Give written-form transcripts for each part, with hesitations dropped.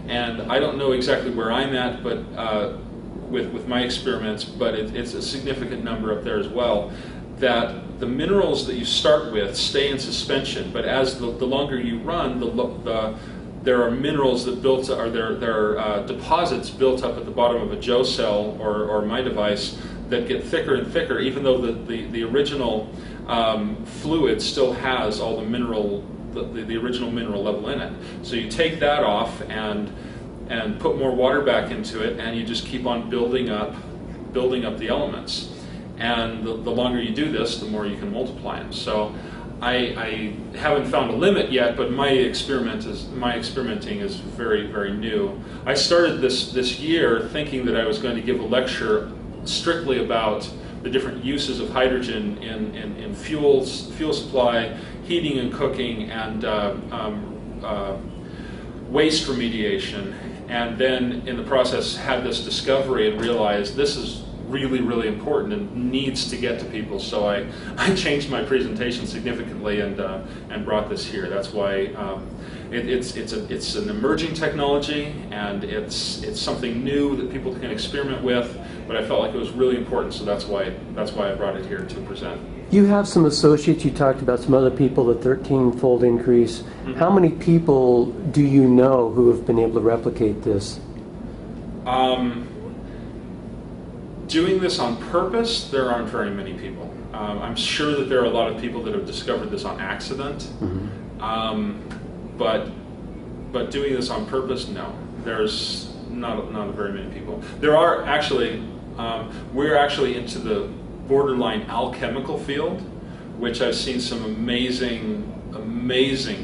And I don't know exactly where I'm at, but with my experiments, but it's a significant number up there as well, that the minerals that you start with stay in suspension, but as the longer you run, there are minerals that there are deposits built up at the bottom of a Joe cell or my device that get thicker and thicker, even though the original fluid still has all the original mineral level in it. So you take that off and put more water back into it, and you just keep on building up the elements. And the longer you do this, the more you can multiply them. So I haven't found a limit yet, but my experimenting is very, very new. I started this year thinking that I was going to give a lecture strictly about the different uses of hydrogen in fuel supply, heating and cooking, and waste remediation. And then in the process had this discovery and realized this is really, really important and needs to get to people. So I changed my presentation significantly and brought this here. That's why it's an emerging technology, and it's something new that people can experiment with. But I felt like it was really important, so that's why I brought it here to present. You have some associates. You talked about some other people, the 13-fold increase. Mm-hmm. How many people do you know who have been able to replicate this? Doing this on purpose, there aren't very many people. I'm sure that there are a lot of people that have discovered this on accident, mm-hmm. But doing this on purpose, no. There's not very many people. There are actually, we're actually into the borderline alchemical field, which I've seen some amazing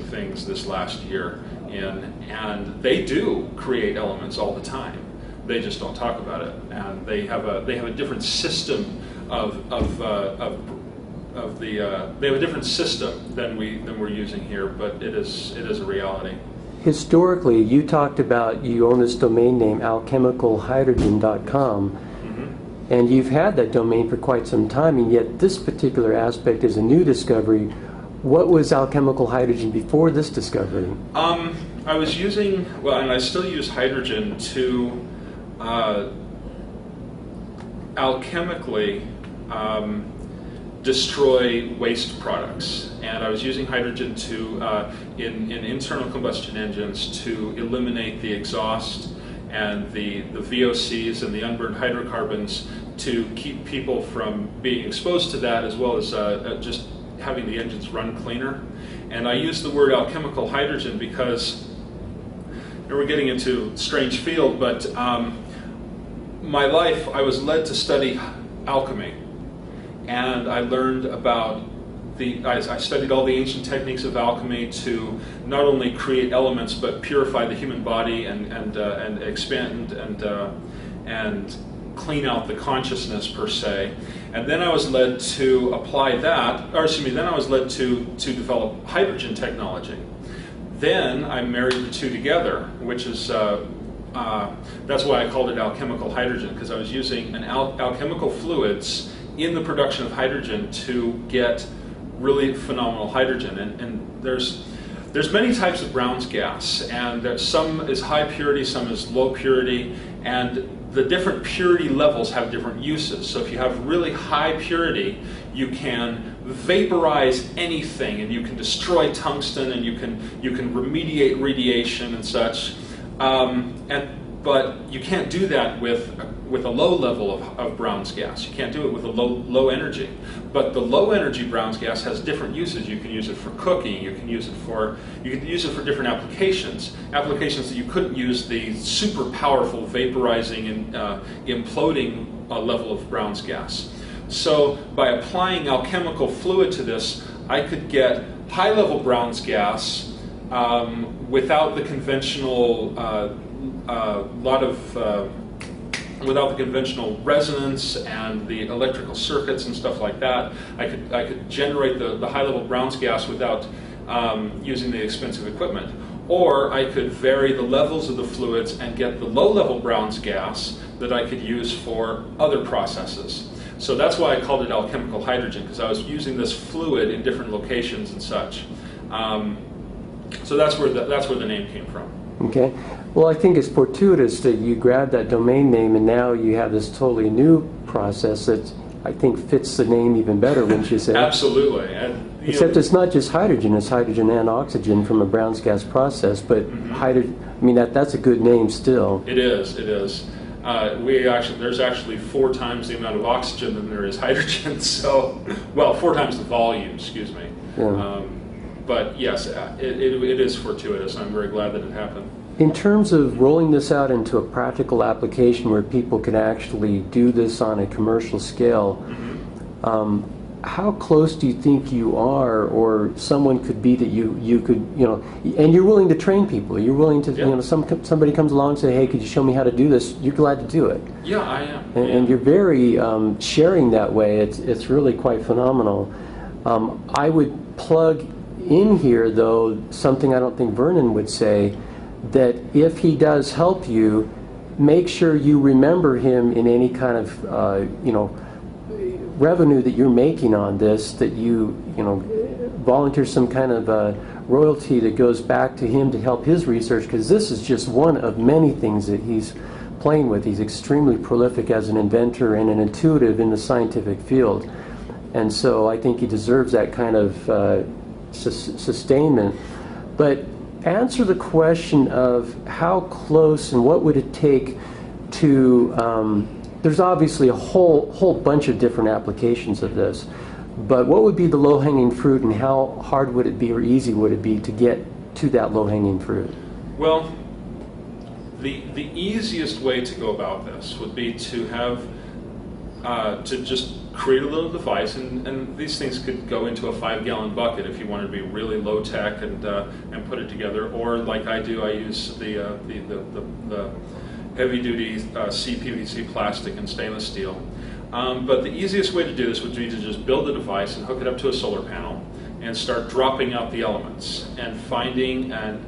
things this last year in, and they do create elements all the time. They just don't talk about it, and they have a different system they have a different system than we're using here, but it is a reality. Historically, you talked about you own this domain name alchemicalhydrogen.com, mm-hmm. and you've had that domain for quite some time, and yet this particular aspect is a new discovery. What was alchemical hydrogen before this discovery? I was using, and I still use hydrogen to alchemically destroy waste products, and I was using hydrogen to in internal combustion engines to eliminate the exhaust and the VOCs and the unburned hydrocarbons, to keep people from being exposed to that, as well as just having the engines run cleaner. And I use the word alchemical hydrogen because, and we're getting into a strange field, but my life, I was led to study alchemy, and I learned about I studied all the ancient techniques of alchemy to not only create elements but purify the human body and expand and clean out the consciousness per se. And then I was led to apply that, then I was led to develop hydrogen technology. Then I married the two together, which is that's why I called it alchemical hydrogen, because I was using alchemical fluids in the production of hydrogen to get really phenomenal hydrogen. And there's many types of Brown's gas, and some is high purity, some is low purity, and the different purity levels have different uses. So if you have really high purity, you can vaporize anything, and you can destroy tungsten, and you can remediate radiation and such. But you can't do that with a low level of Brown's gas. You can't do it with a low energy. But the low energy Brown's gas has different uses. You can use it for cooking. You can use it for different applications that you couldn't use the super powerful vaporizing and imploding level of Brown's gas. So by applying alchemical fluid to this, I could get high level Brown's gas without the conventional without the conventional resonance and the electrical circuits and stuff like that. I could generate the high level Brown's gas without using the expensive equipment. Or I could vary the levels of the fluids and get the low level Brown's gas that I could use for other processes. So that's why I called it alchemical hydrogen, because I was using this fluid in different locations and such. So that's where the name came from. Okay. Well, I think it's fortuitous that you grabbed that domain name and now you have this totally new process that I think fits the name even better, wouldn't you say? Absolutely. Except it's not just hydrogen, it's hydrogen and oxygen from a Brown's gas process, but hydrogen, I mean, that's a good name still. It is, it is. There's actually 4 times the amount of oxygen than there is hydrogen, so, well, 4 times the volume, excuse me. Yeah. But yes, it is fortuitous. I'm very glad that it happened. In terms of rolling this out into a practical application where people can actually do this on a commercial scale, how close do you think you are, or someone could be that you could, and you're willing to train people, you're willing to, somebody comes along and say, hey, could you show me how to do this? You're glad to do it. Yeah, I am. And you're very sharing that way. It's really quite phenomenal. I would plug in here, though, something I don't think Vernon would say, that if he does help you, make sure you remember him in any kind of, revenue that you're making on this, that you volunteer some kind of royalty that goes back to him to help his research, because this is just one of many things that he's playing with. He's extremely prolific as an inventor and an intuitive in the scientific field. And so I think he deserves that kind of sustainment. But answer the question of how close and what would it take to, there's obviously a whole bunch of different applications of this, but what would be the low-hanging fruit, and how hard would it be or easy would it be to get to that low-hanging fruit? Well, the easiest way to go about this would be to have to just create a little device, and these things could go into a 5-gallon bucket if you wanted to be really low tech and put it together. Or like I do, I use the heavy duty CPVC plastic and stainless steel. But the easiest way to do this would be to just build a device and hook it up to a solar panel and start dropping out the elements and finding an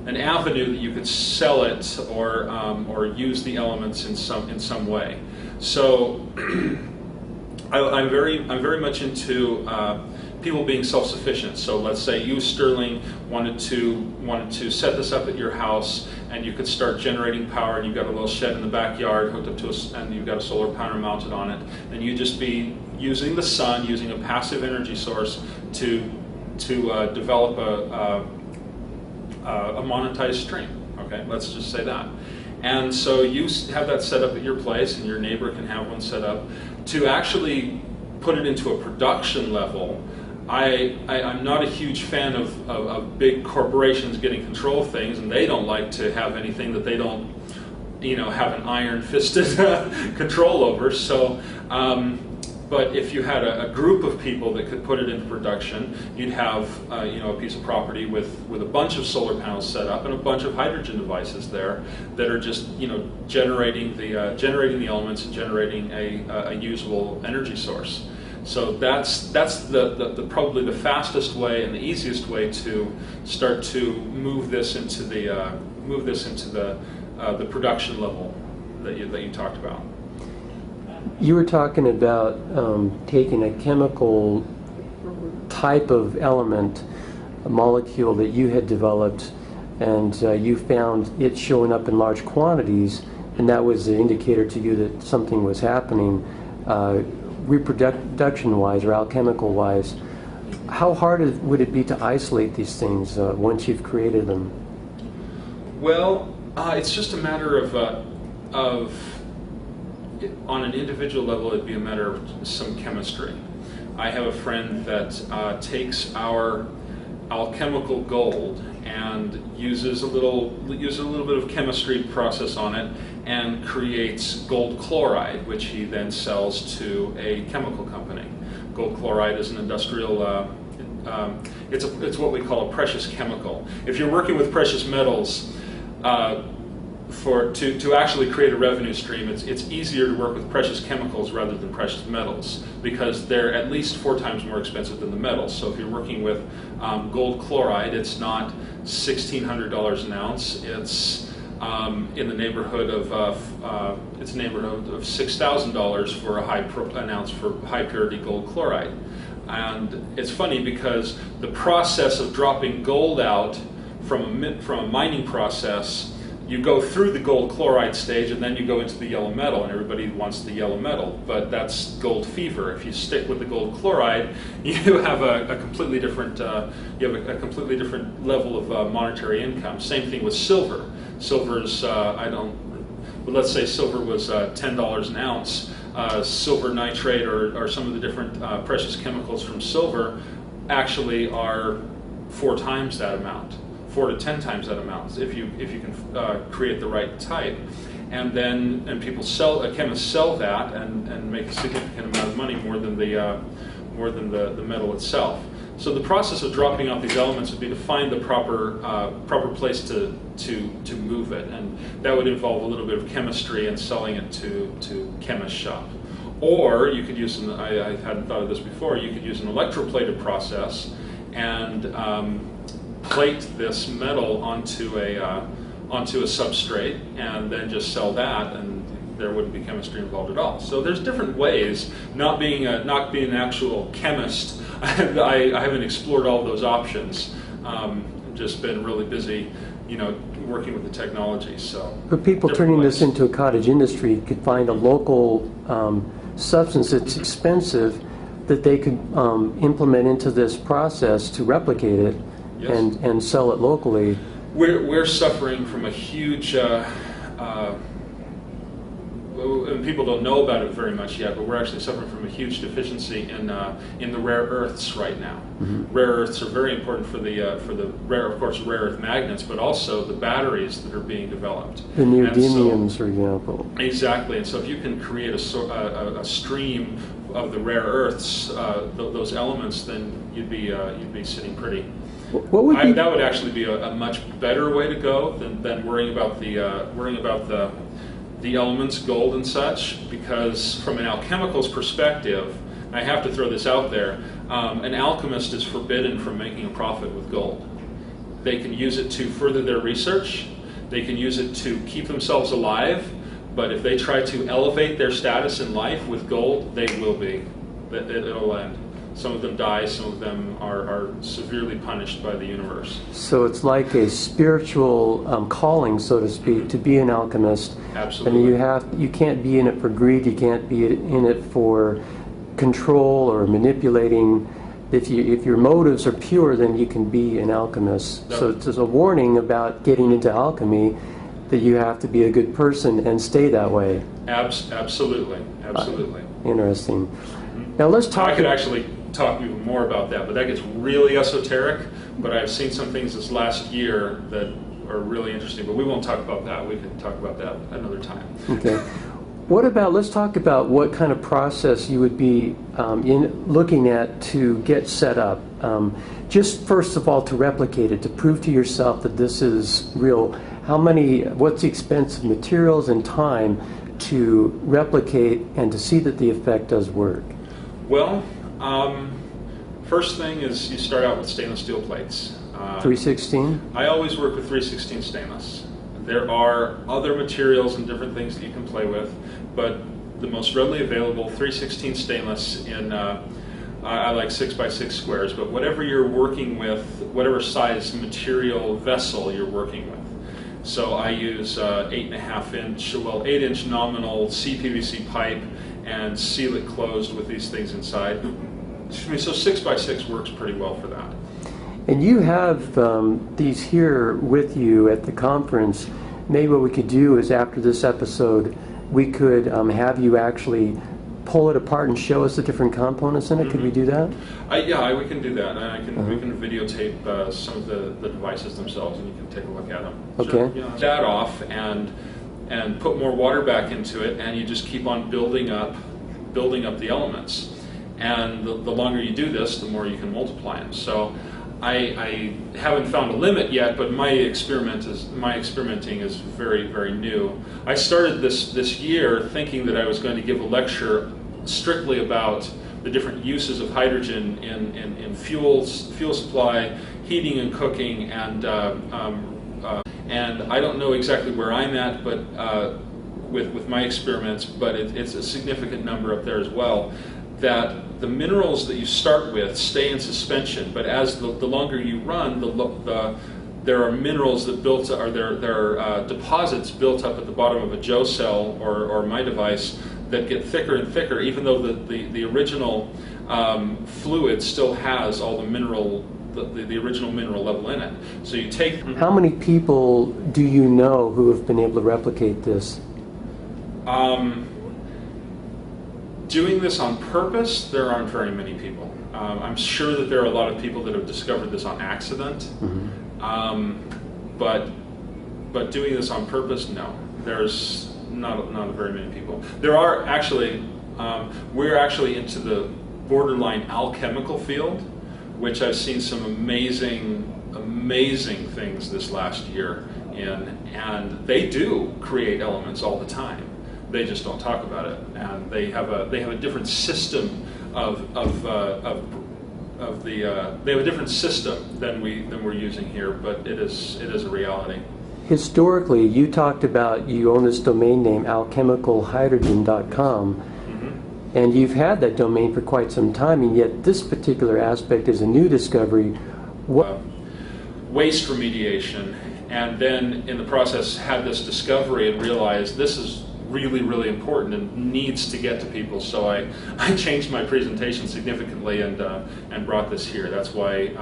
avenue that you could sell it or use the elements in some way. So I'm very much into people being self-sufficient. So let's say you, Sterling, wanted to set this up at your house, and you could start generating power, and you've got a little shed in the backyard hooked up to and you've got a solar panel mounted on it, and you just be using the sun, using a passive energy source to develop a monetized stream. Okay, let's just say that. And so you have that set up at your place, and your neighbor can have one set up. To actually put it into a production level, I'm not a huge fan of big corporations getting control of things, and they don't like to have anything that they don't, have an iron-fisted control over. So, but if you had a group of people that could put it into production, you'd have a piece of property with a bunch of solar panels set up and a bunch of hydrogen devices there that are just generating the elements and generating a usable energy source. So that's probably the fastest way and the easiest way to start to move this into the production level that you talked about. You were talking about taking a chemical type of element, a molecule that you had developed, and you found it showing up in large quantities, and that was the indicator to you that something was happening reproduction-wise or alchemical-wise. How hard would it be to isolate these things once you've created them? Well, it's just a matter of on an individual level, it'd be a matter of some chemistry. I have a friend that takes our alchemical gold and uses a little bit of chemistry process on it and creates gold chloride, which he then sells to a chemical company. Gold chloride is an industrial. It's what we call a precious chemical. If you're working with precious metals, to actually create a revenue stream, it's easier to work with precious chemicals rather than precious metals, because they're at least 4 times more expensive than the metals. So if you're working with gold chloride, it's not $1,600 an ounce. It's in the neighborhood of $6,000 for an ounce for high purity gold chloride. And it's funny because the process of dropping gold out from a mining process, you go through the gold chloride stage and then you go into the yellow metal, and everybody wants the yellow metal, but that's gold fever. If you stick with the gold chloride, you have a completely different level of monetary income. Same thing with silver. Silver's let's say silver was $10 an ounce. Silver nitrate or some of the different precious chemicals from silver actually are 4 times that amount. 4 to 10 times that amount if you can create the right type, and people chemists sell that and make a significant amount of money, more than the metal itself. So the process of dropping off these elements would be to find the proper place to move it, and that would involve a little bit of chemistry and selling it to chemist shop. Or you could use I hadn't thought of this before. You could use an electroplated process and plate this metal onto a substrate, and then just sell that, and there wouldn't be chemistry involved at all. So there's different ways. Not being an actual chemist, I haven't explored all those options. Just been really busy, working with the technology. So, but people turning this into a cottage industry could find a local substance that's expensive that they could implement into this process to replicate it. Yes. And sell it locally. We're suffering from a huge, and people don't know about it very much yet, but we're actually suffering from a huge deficiency in the rare earths right now. Mm-hmm. Rare earths are very important for the rare earth magnets, but also the batteries that are being developed. The neodymiums, for example. Exactly, and so if you can create a stream of the rare earths, those elements, then you'd be sitting pretty. That would actually be a much better way to go than worrying about the elements, gold and such, because from an alchemical's perspective, I have to throw this out there, an alchemist is forbidden from making a profit with gold. They can use it to further their research, they can use it to keep themselves alive, but if they try to elevate their status in life with gold, they will be. It'll end. Some of them die, some of them are severely punished by the universe. So it's like a spiritual calling, so to speak, to be an alchemist. Absolutely. And you can't be in it for greed, you can't be in it for control or manipulating. If your motives are pure, then you can be an alchemist. So it's a warning about getting into alchemy, that you have to be a good person and stay that way. Absolutely. Interesting. Now let's talk. I could actually talk even more about that, but that gets really esoteric. But I've seen some things this last year that are really interesting, but we won't talk about that. We can talk about that another time. Okay. Let's talk about what kind of process you would be looking at to get set up. Just first of all, to replicate it, to prove to yourself that this is real. What's the expense of materials and time to replicate and to see that the effect does work? Well, first thing is you start out with stainless steel plates. 316? I always work with 316 stainless. There are other materials and different things that you can play with, but the most readily available 316 stainless in, I like 6x6 squares, but whatever you're working with, whatever size material vessel you're working with. So I use 8.5-inch nominal CPVC pipe and seal it closed with these things inside. So 6x6 works pretty well for that. And you have these here with you at the conference. Maybe what we could do is after this episode, we could have you actually pull it apart and show us the different components in it. Mm-hmm. Could we do that? Yeah, we can do that. And we can videotape some of the devices themselves, and you can take a look at them. Okay. Sure. That off and put more water back into it, and you just keep on building up the elements. And the longer you do this, the more you can multiply them. So I haven't found a limit yet, but my experimenting is very, very new. I started this year thinking that I was going to give a lecture strictly about the different uses of hydrogen in fuel supply, heating and cooking, and I don't know exactly where I'm at, but with my experiments, but it's a significant number up there as well. That the minerals that you start with stay in suspension, but as the longer you run, the there are minerals that built, or there are deposits built up at the bottom of a Joe cell or my device that get thicker and thicker, even though the original fluid still has all the mineral, the original mineral level in it. So you take... How many people do you know who have been able to replicate this? Doing this on purpose, there aren't very many people. I'm sure that there are a lot of people that have discovered this on accident, but doing this on purpose, no. There's not very many people. There are actually, we're actually into the borderline alchemical field, which I've seen some amazing things this last year in, and they do create elements all the time. They just don't talk about it, and they have a different system they have a different system than we're using here, but it is a reality. Historically, you talked about you own this domain name alchemicalhydrogen.com, and you've had that domain for quite some time, and yet this particular aspect is a new discovery. Waste remediation, and then in the process had this discovery and realized this is really important and needs to get to people. So I changed my presentation significantly and brought this here. That's why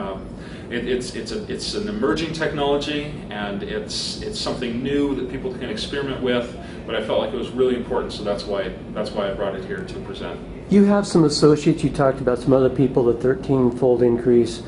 it's an emerging technology, and it's something new that people can experiment with. But I felt like it was really important, so that's why I brought it here to present. You have some associates. You talked about some other people, the 13-fold increase.